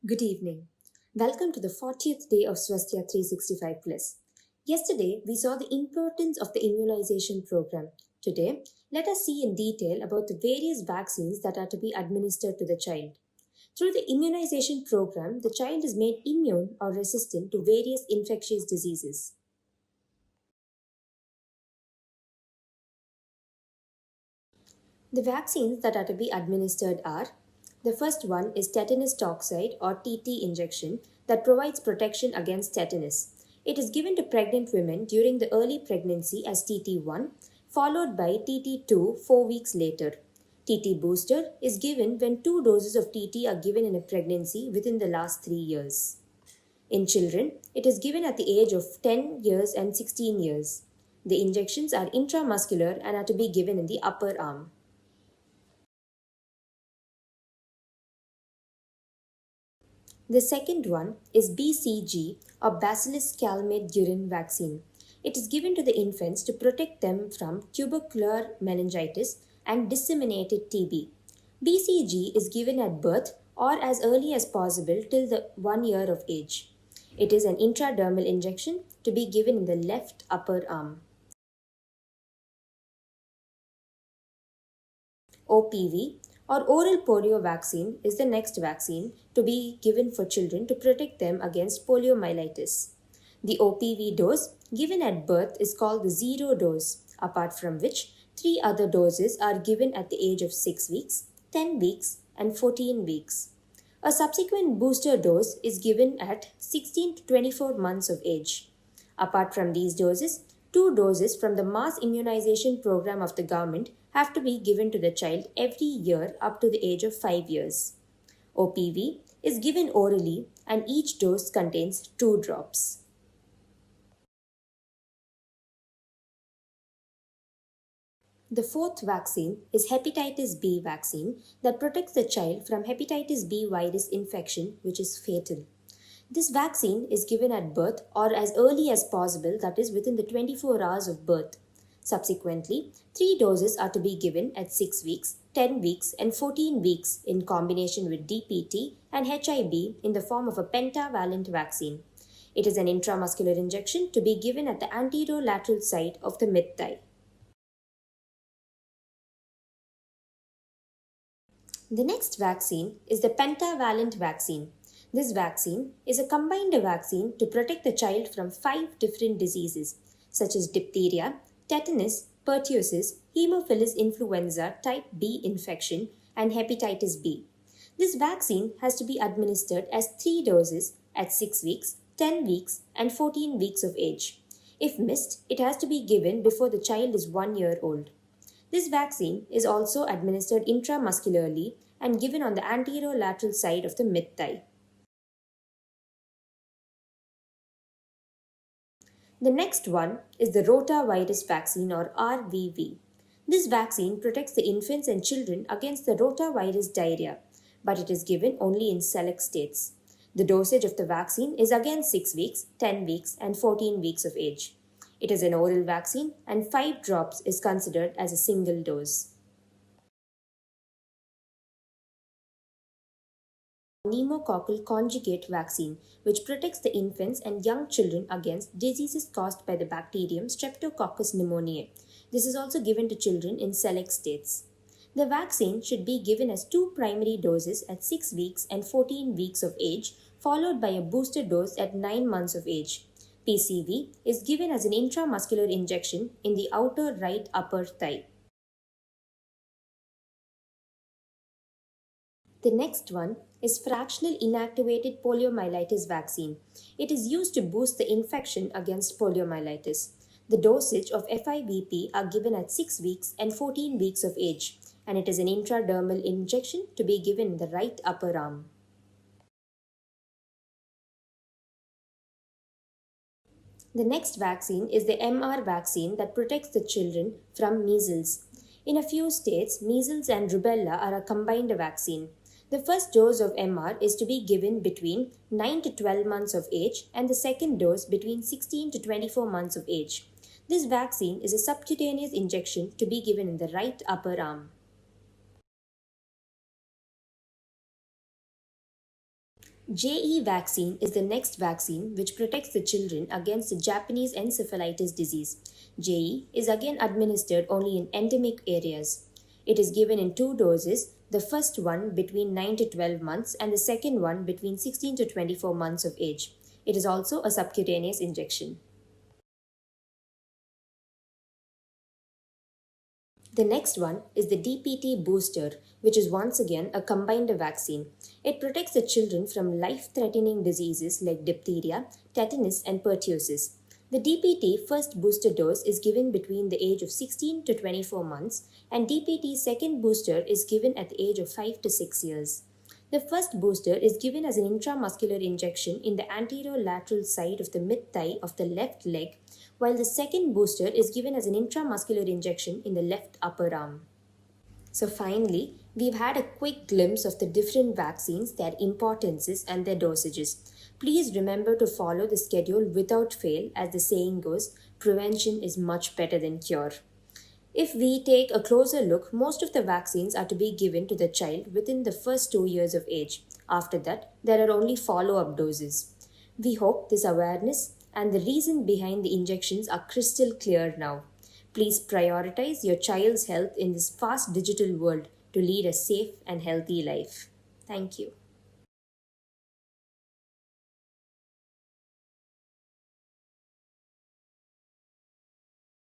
Good evening. Welcome to the 40th day of svasthya365 Plus. Yesterday, we saw the importance of the immunization program. Today, let us see in detail about the various vaccines that are to be administered to the child. Through the immunization program, the child is made immune or resistant to various infectious diseases. The vaccines that are to be administered are: the first one is tetanus toxoid or TT injection that provides protection against tetanus. It is given to pregnant women during the early pregnancy as TT1, followed by TT2 4 weeks later. TT booster is given when 2 doses of TT are given in a pregnancy within the last 3 years. In children, it is given at the age of 10 years and 16 years. The injections are intramuscular and are to be given in the upper arm. The second one is BCG or Bacillus calmette-guerin vaccine. It is given to the infants to protect them from tubercular meningitis and disseminated TB. BCG is given at birth or as early as possible till the 1 year of age. It is an intradermal injection to be given in the left upper arm. OPV or oral polio vaccine is the next vaccine to be given for children to protect them against poliomyelitis. The OPV dose given at birth is called the zero dose, apart from which 3 other doses are given at the age of 6 weeks, 10 weeks, and 14 weeks. A subsequent booster dose is given at 16 to 24 months of age. Apart from these doses, 2 doses from the mass immunization program of the government have to be given to the child every year up to the age of 5 years. OPV is given orally and each dose contains 2 drops. The fourth vaccine is Hepatitis B vaccine that protects the child from Hepatitis B virus infection, which is fatal. This vaccine is given at birth or as early as possible, that is within the 24 hours of birth. Subsequently, 3 doses are to be given at 6 weeks, 10 weeks, and 14 weeks in combination with DPT and HIB in the form of a Pentavalent vaccine. It is an intramuscular injection to be given at the anterolateral site of the mid-thigh. The next vaccine is the Pentavalent vaccine. This vaccine is a combined vaccine to protect the child from 5 different diseases such as diphtheria, tetanus, pertussis, Haemophilus influenza type B infection, and hepatitis B. This vaccine has to be administered as 3 doses at 6 weeks, 10 weeks, and 14 weeks of age. If missed, it has to be given before the child is 1 year old. This vaccine is also administered intramuscularly and given on the anterolateral side of the mid-thigh. The next one is the Rotavirus vaccine or RVV. This vaccine protects the infants and children against the rotavirus diarrhea, but it is given only in select states. The dosage of the vaccine is again 6 weeks, 10 weeks, and 14 weeks of age. It is an oral vaccine and 5 drops is considered as a single dose. Pneumococcal conjugate vaccine, which protects the infants and young children against diseases caused by the bacterium Streptococcus pneumoniae. This is also given to children in select states. The vaccine should be given as 2 primary doses at 6 weeks and 14 weeks of age, followed by a booster dose at 9 months of age. PCV is given as an intramuscular injection in the outer right upper thigh. The next one is fractional inactivated poliomyelitis vaccine. It is used to boost the infection against poliomyelitis. The dosage of FiBP are given at 6 weeks and 14 weeks of age, and it is an intradermal injection to be given in the right upper arm. The next vaccine is the MR vaccine that protects the children from measles. In a few states, measles and rubella are a combined vaccine. The first dose of MR is to be given between 9 to 12 months of age and the second dose between 16 to 24 months of age. This vaccine is a subcutaneous injection to be given in the right upper arm. JE vaccine is the next vaccine which protects the children against the Japanese encephalitis disease. JE is again administered only in endemic areas. It is given in 2 doses, the first one between 9 to 12 months and the second one between 16 to 24 months of age. It is also a subcutaneous injection. The next one is the DPT booster, which is once again a combined vaccine. It protects the children from life-threatening diseases like diphtheria, tetanus, and pertussis. The DPT first booster dose is given between the age of 16 to 24 months, and DPT second booster is given at the age of 5 to 6 years. The first booster is given as an intramuscular injection in the anterolateral side of the mid-thigh of the left leg, while the second booster is given as an intramuscular injection in the left upper arm. So finally, we've had a quick glimpse of the different vaccines, their importances and their dosages. Please remember to follow the schedule without fail, as the saying goes, prevention is much better than cure. If we take a closer look, most of the vaccines are to be given to the child within the first 2 years of age. After that, there are only follow-up doses. We hope this awareness and the reason behind the injections are crystal clear now. Please prioritize your child's health in this fast digital world to lead a safe and healthy life. Thank you.